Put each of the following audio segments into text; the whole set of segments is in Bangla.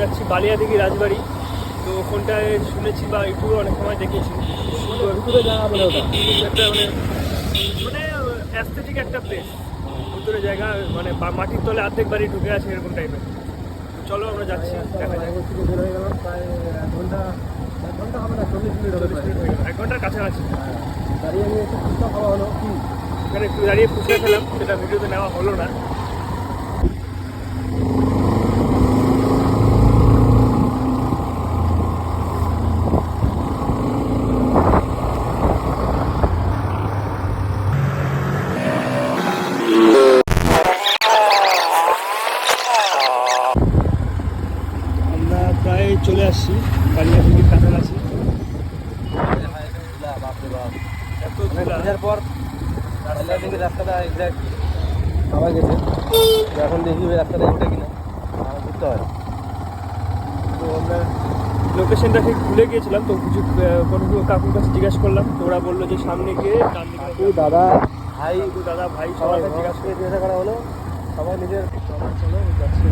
যাচ্ছি বালিয়াদিঘি রাজবাড়ি। তো ওখানটায় শুনেছি বা ইউটিউবে অনেক সময় দেখেছি ভিতরে জায়গা বলে ওটা একটা মানে অ্যাস্থেটিক একটা প্লেস, ভিতরে জায়গা মানে মাটির তলে অর্ধেক বাড়ি ঢুকে আছে এরকম টাইপের। চলো আমরা যাচ্ছি, দেখা যাক। থেকে বের হয়ে গেলাম প্রায় 1 ঘন্টা হবে না, 40 মিনিট হবে। 1 ঘন্টার কাছাকাছি দাঁড়িয়ে আমি একটু ফুচকা খাওয়া হলো কি এখানে একটু দাঁড়িয়ে ফুচকা খেলাম, সেটা ভিডিওতে নেওয়া হলো না। আমরা প্রায় চলে আসছি বালিয়াদিঘির কাছাকাছি। বাপরে বাপ, এত খোঁজার পর বালিয়াদিঘির রাস্তাটা এক্সাক্ট পাওয়া গেছে। এখন দেখি ওই রাস্তাটা ওঠে কিনা, ঘুরতে হয়। তো আমরা লোকেশনটা ঠিক ভুলে গিয়েছিলাম, তো কিছু কোনো কাকুর কাছে জিজ্ঞাসা করলাম, তো ওরা বললো যে সামনে গিয়ে ডান দিকে দাদা ভাই দাদা ভাই সবাই সবাইকে জিজ্ঞাসা করে জিজ্ঞাসা করা হলো, সবাই নিজের চলো যাচ্ছি।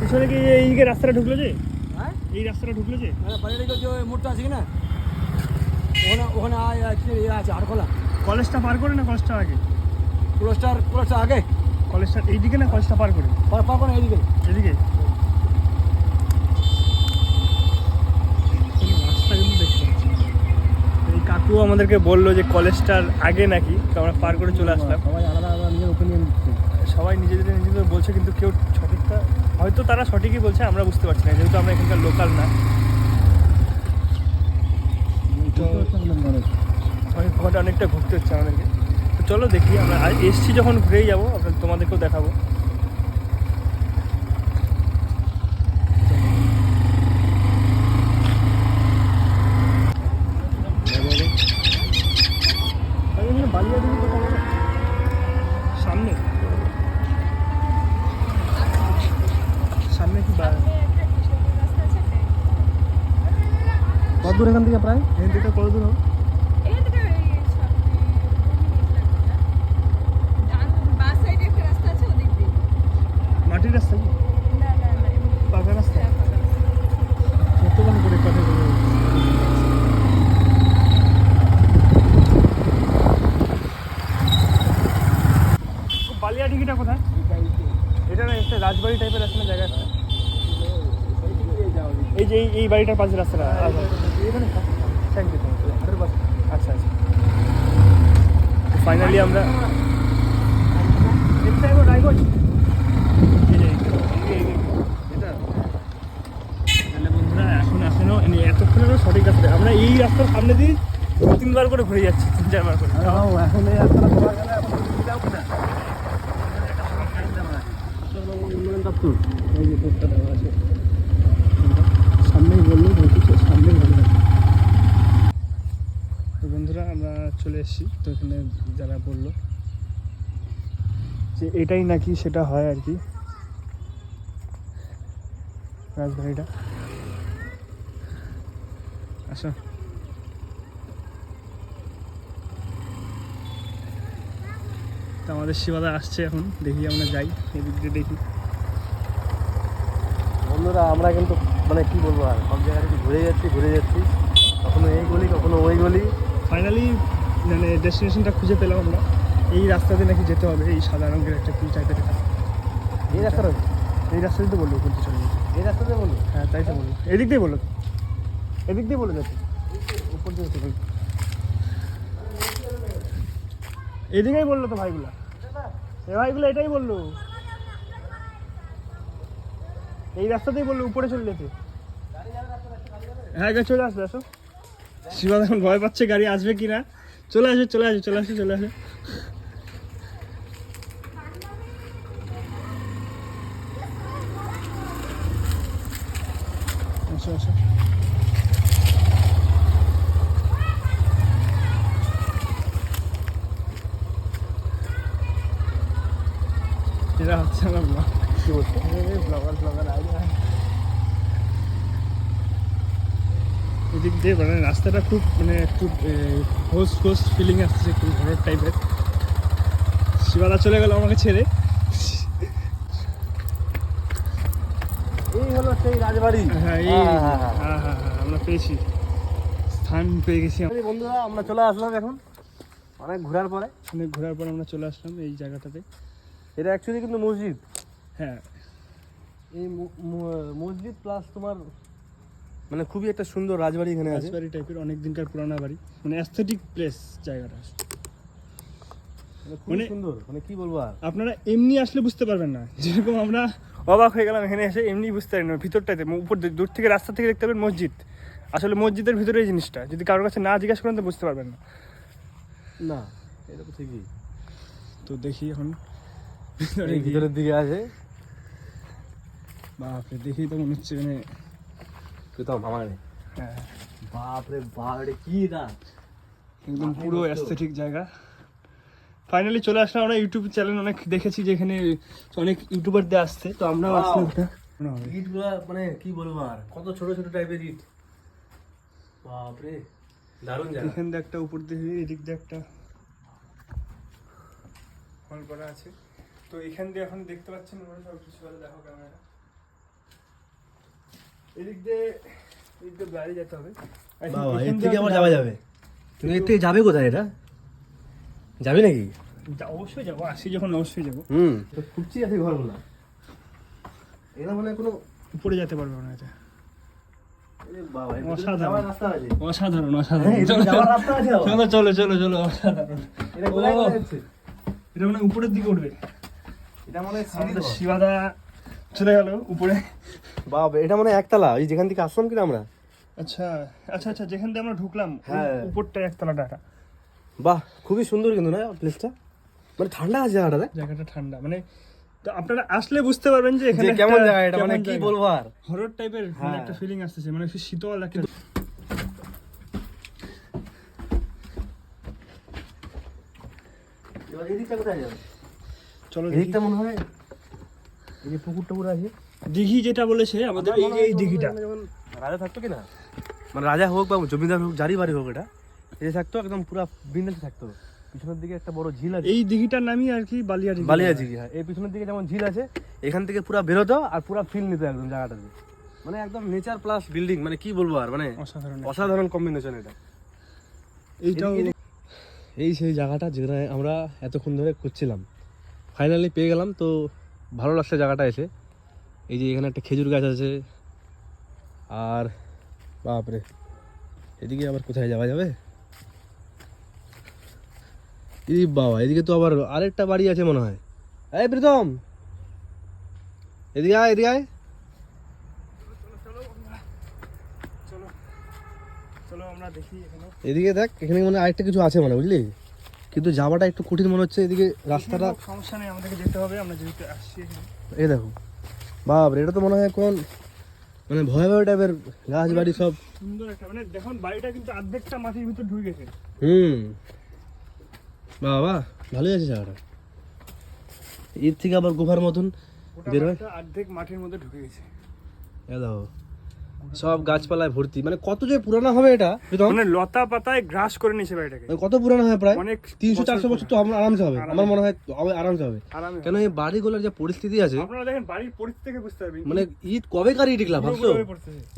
পিছনে কি এইদিকে রাস্তাটা ঢুকলো যে, এই রাস্তাটা ঢুকলো যে বালিয়াদিঘির যে মোড়টা আছে কিনা, ওখানে আছে আরকলা। কলেজটা পার করে না কলেজটা আগে? ক্রসটা আগে, কলেজটা এইদিকে না কলেজটা পার করে? পার করে এইদিকে। এদিকে রাস্তা কিন্তু দেখতে পাচ্ছি। এই কাকু আমাদেরকে বললো যে কলেজটার আগে নাকি, তো আমরা পার করে চলে আসলাম। সবাই আলাদা আলাদা নিজের ওপিনিয়ন দিচ্ছে। সবাই নিজেদের বলছে, কিন্তু কেউ সঠিকটা হয়তো তারা সঠিকই বলছে, আমরা বুঝতে পারছি না, যেহেতু আমরা এখানকার লোকাল না। ঘন্টা অনেকটা ঘুরতে হচ্ছে আমাদেরকে। তো চলো দেখি, আমরা এসছি যখন ঘুরেই যাবো, আপনার তোমাদেরকেও দেখাবো। বালিয়াদিঘি কোথায় বলো? সামনে সামনে কি কত দূর এখান থেকে? প্রায় এখান থেকে কত দূর হবে? মাটির রাস্তা কি পাকা রাস্তা? কতক্ষণ করে কথা বলে বালিয়াদিঘিটা কোথায়? এটা না একটা রাজবাড়ি টাইপের আছে না জায়গা একটা? এই যে এই বাড়িটার পাশে রাস্তাটা এখানে। আচ্ছা আচ্ছা, ফাইনালি আমরা বন্ধুরা এখনো এতক্ষণেরও সঠিক রাস্তা, আমরা এই রাস্তার সামনে দিয়ে 2-3 বার করে ঘুরে যাচ্ছি, 3-4 বার করে। এখন এই রাস্তাটা পাওয়া গেলে সামনেই বললো সামনেই ভালো। তো বন্ধুরা আমরা চলে এসেছি, তো এখানে যারা বললো যে এটাই নাকি সেটা হয় আর কি, রাজবাড়িটা। আচ্ছা তো আমাদের শিবাদা আসছে এখন, দেখি আমরা যাই এদিক দিয়ে দেখি। বন্ধুরা আমরা কিন্তু মানে কি বলবো, আর সব জায়গায় ঘুরে যাচ্ছি, কখনো এই গলি কখনো ওই গলি। ফাইনালি মানে ডেস্টিনেশনটা খুঁজে পেলাম আমরা। এই রাস্তাতে নাকি যেতে হবে, এই সাদা রঙের একটা কি টাইপের এটা। এই রাস্তাটা এই রাস্তাতে তো বললো বলতে চলে গেছে। এই রাস্তাতে বললো? হ্যাঁ তাই তো বললো, এদিক দিয়ে বললো, এদিক দিয়ে বলে যাচ্ছে, উপর দিয়ে বললো, এদিকেই বললো তো ভাইগুলা, এ ভাইগুলো এটাই বললো, এই রাস্তাতেই বললো উপরে চলে যেতে। হ্যাঁ চলে আসবে, আসো। শিবাদ এখন ভয় পাচ্ছে গাড়ি আসবে কিনা। চলে আসো চলে আসো চলে আসো চলে আসো। আসো আসো। এরা হচ্ছে আমার ব্লগ। কি বলছো? Blogger idea. এদিক দিয়ে মানে রাস্তাটা খুব মানে একটু হোস্ট হোস্ট ফিলিং আসছে, একটু হরর টাইপের। শিবাদা চলে গেল আমাকে ছেড়ে। এই হলো সেই রাজবাড়ি। হ্যাঁ হ্যাঁ আমরা পেয়েছি, স্থান পেয়ে গেছি। বন্ধুরা আমরা চলে আসলাম এখন অনেক ঘোরার পরে। অনেক ঘোরার পর আমরা চলে আসলাম এই জায়গাটাতে। এটা অ্যাকচুয়ালি কিন্তু মসজিদ। হ্যাঁ, এই মসজিদ প্লাস তোমার মানে খুবই একটা সুন্দর রাজবাড়ি এখানে আছে। রাজবাড়ি টাইপের, অনেক দিনকার পুরানো বাড়ি, মানে অ্যাস্থেটিক প্লেস জায়গাটা। খুবই সুন্দর, মানে কি বলবো আর। আপনারা এমনি আসলে বুঝতে পারবেন না, যেরকম আমরা অবাক হয়ে গেলাম এখানে এসে, এমনি বুঝতে পারি না। ভিতরটাতে উপর দূর থেকে রাস্তা থেকে দেখতে পাবেন মসজিদ, আসলে মসজিদের ভিতরে এই জিনিসটা যদি কারোর কাছে না জিজ্ঞাসা করেন তো বুঝতে পারবেন না। না এটা তো ঠিকই। তো দেখি এখন ভিতরের দিকে আছে। বাপরে, দেখেই তো মনে হচ্ছে মানে প্রীতম আমার। হ্যাঁ, বাপরে বাপ, এটা কি না একদম পুরো অ্যাস্থেটিক জায়গা। ফাইনালি চলে আসলাম আমরা। ইউটিউব চ্যানেল অনেক দেখেছি যেখানে অনেক ইউটিউবারদের আসছে, তো আমরাও আসলাম। ইটগুলা মানে কি বলবো আর, কত ছোট ছোট টাইপের ইট। বাপরে দারুণ জায়গা। এখান দিয়ে একটা, উপর দিয়ে এদিক দিয়ে একটা হল করা আছে। তো এখান দিয়ে এখন দেখতে পাচ্ছেন মনে সব কিছু ভালো। দেখো ক্যামেরা, এদিক দিয়ে বাইরে যেতে হবে। বাবা এর থেকে আবার যাওয়া যাবে? তুমি এর থেকে যাবে কোথায়? এটা যাবে নাকি? অবশ্যই যাবো, আসি যখন অবশ্যই যাবো। তো খুঁজছি আছে ঘরগুলো। এরা মানে কোনো উপরে যেতে পারবে না এটা। বাবা অসাধারণ। যাওয়ার রাস্তা আছে? অসাধারণ অসাধারণ। যাওয়ার রাস্তা আছে? চলো চলো চলো চলো, অসাধারণ। এটা কোথায় যাচ্ছে? এটা মানে উপরের দিকে উঠবে। এটা মানে আমাদের শিবাদা চলে গেল উপরে। বাবা এটা মানে একতলা, এই যেখান থেকে আসলাম কিনা আমরা। আচ্ছা আচ্ছা আচ্ছা, যেখান দিয়ে আমরা ঢুকলাম হ্যাঁ। উপরটা একতলা ডাটা। বাহ খুবই সুন্দর কিন্তু না প্লেসটা, মানে ঠান্ডা আছে জায়গাটাতে। জায়গাটা ঠান্ডা, মানে তো আপনারা আসলে বুঝতে পারবেন যে এখানে কেমন জায়গা এটা, মানে কি বলবো আর। হরর টাইপের একটা ফিলিং আসতেছে, মানে একটু শীতল একটা। এবার এদিকটা কোথায় যাবে? চলো এদিকটা মনে হয় এই যে পুকুর টুকুর আছে। দিঘি যেটা বলেছে আমাদের, এই যে এই দিঘিটা যেমন রাজা থাকতো কিনা, মানে রাজা হোক বা জমিদার হোক, যারই বাড়ি হোক, এটা এই থাকতো একদম পুরো বিন্দাসে থাকতো। পিছনের দিকে একটা বড় ঝিল আছে, এই দিঘিটার নামই আর কি বালিয়া দিঘি। বালিয়া ঝিল। হ্যাঁ, এই পিছনের দিকে যেমন ঝিল আছে, এখান থেকে পুরো বেরোতো আর পুরো ফিল নিত একদম জায়গাটাতে। মানে একদম নেচার প্লাস বিল্ডিং, মানে কি বলবো আর, মানে অসাধারণ অসাধারণ কম্বিনেশন এটা। এইটাও এই সেই জায়গাটা যেখানে আমরা এতক্ষণ ধরে খুঁজছিলাম, ফাইনালি পেয়ে গেলাম। তো ভালো লাগছে জায়গাটা এসে। এই যে এখানে একটা খেজুর গাছ আছে, আর বাপরে এদিকে আবার কোথায় যাওয়া যাবে? এই বাবা এদিকে তো আবার আরেকটা বাড়ি আছে মনে হয়। এই প্রীতম এদিকে আয়, এদিকে আয়। চলো আমরা দেখি এখানে। এদিকে দেখ, এখানে মানে আরেকটা কিছু আছে মানে, বুঝলি, কিন্তু যাওয়াটা একটু কঠিন মনে হচ্ছে। এদিকে রাস্তাটা সমস্যা নেই, আমাদেরকে যেতে হবে, আমরা যেহেতু আসছি এখানে। এই দেখো বাপরে, এটা তো মনে হয় কোন মানে ভয়াবহ টাইপের গাছ বাড়ি সব। সুন্দর একটা, মানে দেখুন বাড়িটা কিন্তু অর্ধেকটা মাটির ভিতর ঢুকে গেছে। বাবা ভালোই আছে জায়গাটা। এর থেকে আবার গুহার মতন বের হয়, অর্ধেক মাটির মধ্যে ঢুকে গেছে। এ দেখো সব গাছপালায় ভর্তি। মানে কত যে পুরানো হবে এটা, মানে লতা পাতায় গ্রাস করে নিয়েছে বাড়িটাকে। মানে কত পুরানো হবে? প্রায় অনেক 300-400 বছর তো আরামসে হবে, আমার মনে হয় আরামসে হবে। আরামে কেন এই বাড়িগুলোর যে পরিস্থিতি আছে, আপনারা দেখেন বাড়ির পরিস্থিতি থেকে বুঝতে পারবেন মানে ইট কবেকার ইট এগুলা ভাবছো?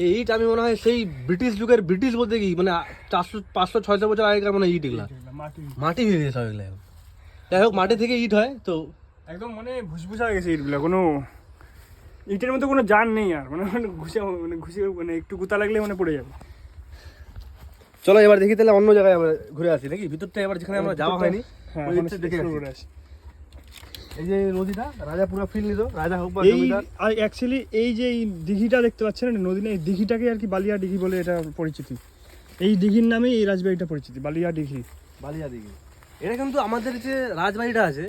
এই ইট আমি মনে হয় সেই ব্রিটিশ যুগের, ব্রিটিশ বলতে কি মানে 400-500-600 বছর আগেকার মানে ইট এগুলা, মাটি ভেঙে গেছে সব এগুলা। যাই হোক মাটি থেকে ইট হয় তো একদম মানে ভুসভুসা হয়ে গেছে ইটগুলা, কোনো ইটের মধ্যে কোনো জান নেই আর, মানে ঘুষে মানে একটু গুতা লাগলে মানে পড়ে যাবে। চলো এবার দেখি তাহলে অন্য জায়গায় আমরা ঘুরে আসি নাকি, ভিতরটা এবার যেখানে আমরা যাওয়া হয়নি ওই দিকটা দেখে আসি। এই যে নদীটা রাজা পুরো ফিল নিত, রাজা হোক বা জমিদার। আর অ্যাকচুয়ালি এই যে এই দিঘিটা দেখতে পাচ্ছেন না, নদী না, এই দিঘিটাকে আর কি বালিয়া দিঘি বলে এটা পরিচিতি। এই দিঘির নামে এই রাজবাড়িটা পরিচিতি, বালিয়া দিঘি। বালিয়া দিঘি। এটা কিন্তু আমাদের যে রাজবাড়িটা আছে,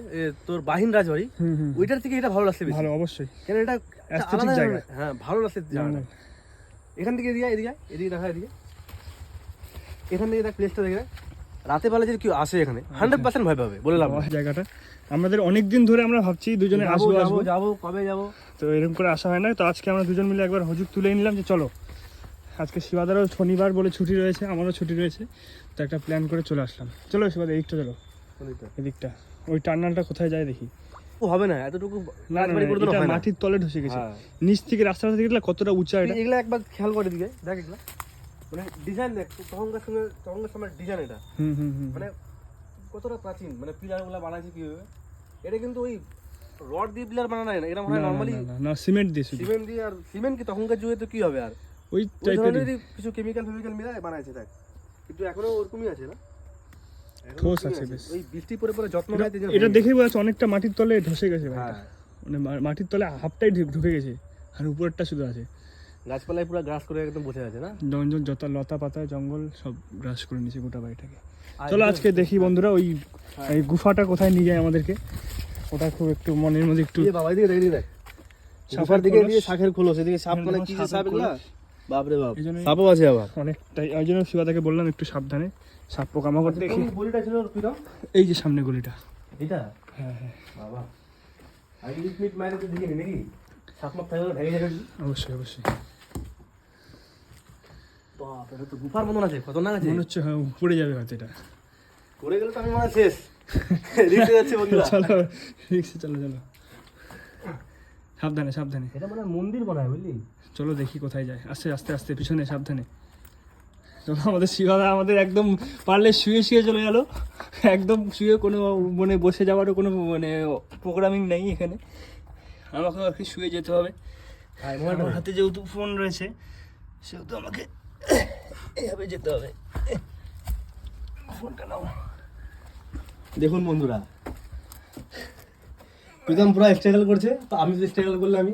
তোর বাহিন রাজবাড়ি, ওইটার থেকে এটা ভালো লাগছে বেশি। ভালো অবশ্যই, কেন এটা অ্যাস্থেটিক জায়গা। হ্যাঁ ভালো লাগছে জায়গাটা। এখান থেকে এদিকে এদিকে দেখা, এদিকে এখান থেকে দেখ প্লেসটা দেখে। রাতে বেলা যদি কেউ আসে এখানে 100% ভয় পাবে বলে লাভ নেই। জায়গাটা আমাদের অনেক দিন ধরে আমরা ভাবছি দুজনে যাবো কবে যাবো, তো এরকম করে আসা হয় না। তো আজকে আমরা দুজন মিলে একবার হুজুক তুলে নিলাম যে চলো আজকে শিবাদারও শনিবার বলে ছুটি রয়েছে, আমারও ছুটি রয়েছে, তো একটা প্ল্যান করে চলে আসলাম। চলো শিবাদা এদিকটা চলো, এদিকটা ওই টার্নালটা কোথায় যায় দেখি। হবে না এতটুকু, না না, এটা মাটির তলে ঢুকে গেছে, নিচ থেকে রাস্তাটা থেকে কতটা উঁচা এটা। এগুলা একবার খেয়াল করে দিকে দেখ, এগুলা মানে ডিজাইন দেখ, তখনকার সময় ডিজাইন এটা মানে কতটা প্রাচীন, মানে পিলার গুলা বানাইছে কিভাবে। এটা কিন্তু ওই রড দিয়ে পিলার বানানো না, এটা মনে হয় নরমালি না সিমেন্ট দিয়ে, সিমেন্ট দিয়ে। আর সিমেন্ট কি তখনকার যুগে তো কি হবে, আর ওই টাইপেরই কিছু কেমিক্যাল মিলায় বানাইছে দেখ, কিন্তু এখনো ওরকমই আছে না, ঠোস আছে বেশ। ওই বৃষ্টি পরে পরে যত্ন নেয় এটা দেখেই বোঝা যাচ্ছে অনেকটা মাটির তলে ধসে গেছে ভাইটা, মানে মাটির তলে হাফটাই ঢুকে গেছে আর উপরেরটা শুধু আছে। গাছপালায় পুরো গ্রাস করে একদম বসে আছে না, যত লতা পাতা জঙ্গল সব গ্রাস করে নিয়েছে গোটা বাড়িটাকে। চলো আজকে দেখি বন্ধুরা ওই এই গুফাটা কোথায় নিয়ে যায় আমাদেরকে, ওটা খুব একটু মনের মধ্যে একটু। বাবা দিকে দেখি দেখ, গুফার দিকে দিয়ে শাখের খোলস, এদিকে সাপ, মানে কি যে সাপ এগুলা, বাপ রে বাপ, সাপও আছে আবার অনেকটাই। ওই জন্য শিবাদাকে বললাম একটু সাবধানে, সাপ পোকামাকড় দেখি। গলিটা ছিল এই যে সামনে গলিটা, এটা হ্যাঁ হ্যাঁ বাবা আগে মিট মাইরে তো দেখি নাকি সাপ মাপ থাকলে ভেঙে যাবে। অবশ্যই অবশ্যই। বাপ, এটা তো গুফার মতন আছে, খতরনাক আছে মনে হচ্ছে হ্যাঁ উপরে যাবে হয়তো এটা। পড়ে গেলে তো আমি মনে হয় শেষ, রিস্কে যাচ্ছে বন্ধুরা। চলো রিক্সে চলো চলো, সাবধানে সাবধানে। এটা মানে মন্দির বানায় বুঝলি। চলো দেখি কোথায় যায়, আস্তে আস্তে আস্তে পিছনে সাবধানে। চলো আমাদের শিবাদা আমাদের একদম পারলে শুয়ে শুয়ে চলে গেল, একদম শুয়ে, কোনো মানে বসে যাওয়ারও কোনো মানে প্রোগ্রামিং নেই এখানে। আমাকে আর কি শুয়ে যেতে হবে, আমার হাতে যেহেতু ফোন রয়েছে সেহেতু আমাকে এভাবে যেতে হবে। ফোনটা নাও। দেখুন বন্ধুরা, প্রীতম পুরো স্ট্রাগল করছে, তো আমি যদি স্ট্রাগল করলে আমি।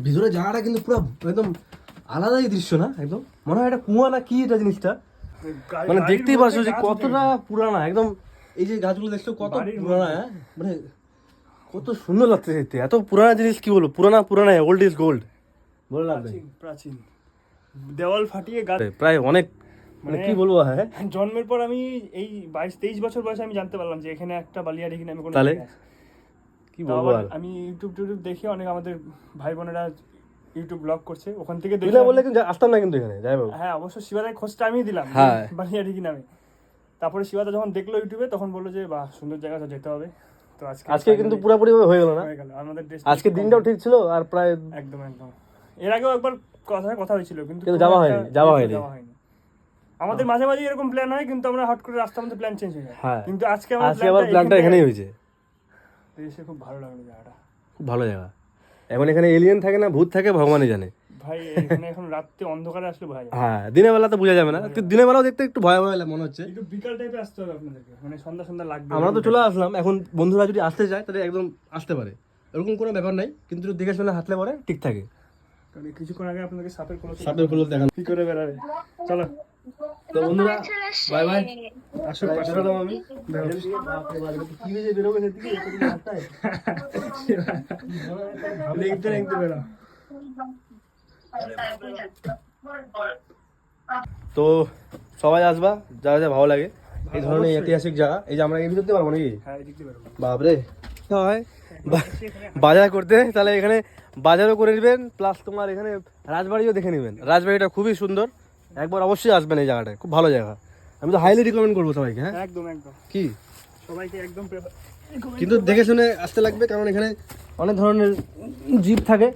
ভিতরে জায়গাটা কিন্তু পুরো একদম আলাদাই দৃশ্য না, একদম মনে হয় এটা কুয়া না কি এটা জিনিসটা, মানে দেখতেই পারছো যে কতটা পুরানা একদম। এই যে গাছগুলো দেখছো কত পুরানা, মানে কত সুন্দর লাগছে দেখতে। এত পুরানা জিনিস কি বলবো, পুরানা ওল্ড ইজ গোল্ড বলে লাগবে। প্রাচীন দেওয়াল ফাটিয়ে গাছ প্রায় অনেক, মানে কি বলবো। হ্যাঁ, জন্মের পর আমি এই 22-23 বছর বয়সে আমি জানতে পারলাম যে এখানে একটা বালিয়াড়ি নামে কোনো তাহলে জায়গা আছে। কি বলবো আর, আমি ইউটিউব দেখে অনেক আমাদের ভাই বোনেরা ইউটিউব ব্লগ করছে, ওখান থেকে তুই দেখে বললে কিন্তু আসতাম না কিন্তু এখানে যাই বাবু। হ্যাঁ অবশ্য শিবাদার খোঁজটা আমি দিলাম হ্যাঁ। বালিয়াড়ি নামে। তারপরে শিবাদা যখন দেখলো ইউটিউবে তখন বললো যে বাহ সুন্দর জায়গা, তো যেতে হবে। তো আজকে কিন্তু পুরোপুরি হয়ে গেল না, হয়ে গেল আমাদের আজকে দিনটাও ঠিক ছিল, আর প্রায় একদম একদম। এর আগেও একবার কথা হয়েছিল কিন্তু যাওয়া যাওয়া হয়নি। হয়নি। আমাদের মাঝে মাঝে এরকম প্ল্যান হয় কিন্তু আমরা হট করে রাস্তার মধ্যে প্ল্যান চেঞ্জ হয়ে যায়। হ্যাঁ, কিন্তু আজকে আবার প্ল্যানটা এখানেই হয়েছে। এসে খুব ভালো লাগলো জায়গাটা, খুব ভালো জায়গা। এখন এখানে এলিয়েন থাকে না ভূত থাকে ভগবানই জানে ভাই। এখানে এখন রাতে অন্ধকারে আসলে ভয় লাগে। হ্যাঁ, দিনের বেলা তো বোঝা যাবে না, কিন্তু দিনের বেলাও দেখতে একটু ভয় মনে হচ্ছে। একটু বিকাল টাইপে আসতে হবে আপনাদেরকে, মানে সন্ধ্যা সন্ধ্যা লাগবে। আমরা তো চলে আসলাম, এখন বন্ধুরা যদি আসতে চায় তাহলে একদম আসতে পারে, এরকম কোনো ব্যাপার নাই, কিন্তু দেখে শুনে হাঁটলে পরে ঠিক থাকে। কারণ কিছুক্ষণ আগে আপনাদেরকে সাপের খোলস দেখান কি করে বেড়াবে। চলো তো বন্ধুরা, বাই বাই। আসো পাশে আমি কি হয়েছে বেরোবে সেদিকে দেখতে দেখতে বেরো। তো সবাই আসবা, যা যা ভালো লাগে এই ধরনের ঐতিহাসিক জায়গা। এই যে আমরা এই ভিতরতে পারবো নাকি, হ্যাঁ দেখতে বেরো। বাপরে হয় বাজার করতে, তাহলে এখানে বাজারও করে নেবেন, প্লাস তোমার এখানে রাজবাড়িও দেখে নেবেন। রাজবাড়িটা খুবই সুন্দর, একবার অবশ্যই আসবেন এই জায়গাটায়, খুব ভালো জায়গা। আমি তো হাইলি রিকমেন্ড করবো সবাইকে। হ্যাঁ একদম একদম, কি সবাইকে একদম কিন্তু দেখে শুনে আসতে লাগবে, কারণ এখানে অনেক ধরনের জীব থাকে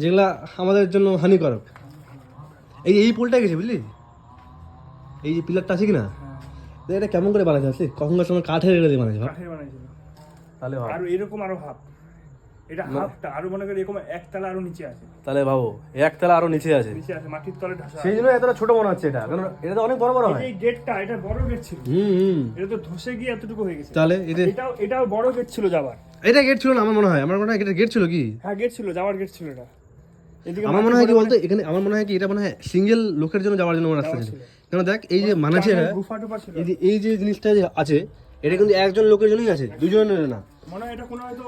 যেগুলা আমাদের জন্য হানিকারক। এই পুলটা গেছে বুঝলি, এই যে পিলারটা আছে কিনা, এটা কেমন করে বানাইছে আসলে, কখনকার সময় কাঠের এগুলো বানাইছে। কাঠের বানাইছিল, তাহলে আর এরকম আরো হাফ, এটা হাফটা আরো মনে করি এরকম একতলা আরো নিচে আছে। তাহলে ভাবো একতলা আরো নিচে আছে, নিচে আছে মাটির তলে ঢাসা। সেই জন্য এতটা ছোট মনে হচ্ছে এটা, কারণ এটা তো অনেক বড় বড় হয়। এই গেটটা, এটা বড় গেট ছিল, এটা তো ধসে গিয়ে এতটুকু হয়ে গেছে। তাহলে এটাও বড় গেট ছিল যাবার। এটা গেট ছিল না আমার মনে হয়, আমার মনে হয় এটা গেট ছিল কি। হ্যাঁ গেট ছিল, যাওয়ার গেট ছিল এটা। এদিকে আমার মনে হয় কি বলতো, এখানে আমার মনে হয় কি এটা মনে হয় সিঙ্গেল লোকের জন্য যাওয়ার জন্য রাস্তা ছিল। কেন দেখ এই যে মানাছে গুফা টুফা ছিল, এই যে জিনিসটা যে আছে এটা কিন্তু একজন লোকের জন্যই আছে, দুজনের না। মনে হয় এটা কোনো হয়তো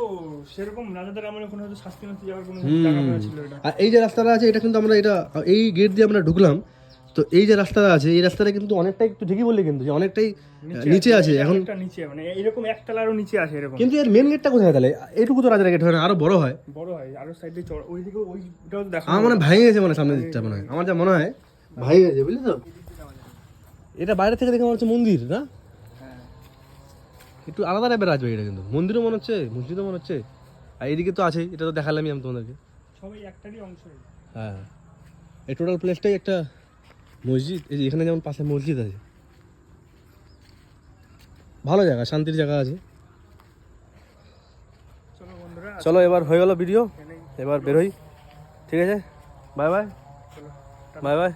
সেরকম রাজাদের আমলে কোনো হয়তো শাস্তি নাস্তি যাওয়ার কোনো জায়গা ছিল এটা। আর এই যে রাস্তাটা আছে এটা কিন্তু আমরা এটা এই গেট দিয়ে আমরা ঢুকলাম, তো এই যে রাস্তাটা আছে এই রাস্তাটা কিন্তু অনেকটাই, একটু ঠিকই বললি কিন্তু, যে অনেকটাই নিচে আছে এখন। একটা নিচে মানে এরকম একতলারও নিচে আছে এরকম। কিন্তু এর মেন গেটটা কোথায় তাহলে? এইটুকু তো রাজার গেট হয় না, আরো বড় হয়। বড় হয় আরো সাইডে চড়, ওইদিকে ওইটাও দেখো। আমার মনে হয় ভেঙে গেছে, মানে সামনের দিকটা মনে হয়, আমার যা মনে হয় ভেঙে গেছে, বুঝলি তো। এটা বাইরে থেকে দেখে মনে হচ্ছে মন্দির না, হ্যাঁ একটু আলাদা টাইপের রাজবাড়ি এটা, কিন্তু মন্দিরও মনে হচ্ছে, মসজিদও মনে হচ্ছে। আর এইদিকে তো আছেই, এটা তো দেখালামই আমি তোমাদেরকে। সবাই একটারই অংশ। হ্যাঁ, এই টোটাল প্লেসটাই একটা মসজিদ। এই যে এখানে যেমন পাশে মসজিদ আছে, ভালো জায়গা, শান্তির জায়গা আছে। চলো বন্ধুরা, চলো এবার হয়ে গেল ভিডিও, এখানেই এবার বেরোই, ঠিক আছে, বাই বাই, চলো। Bye bye.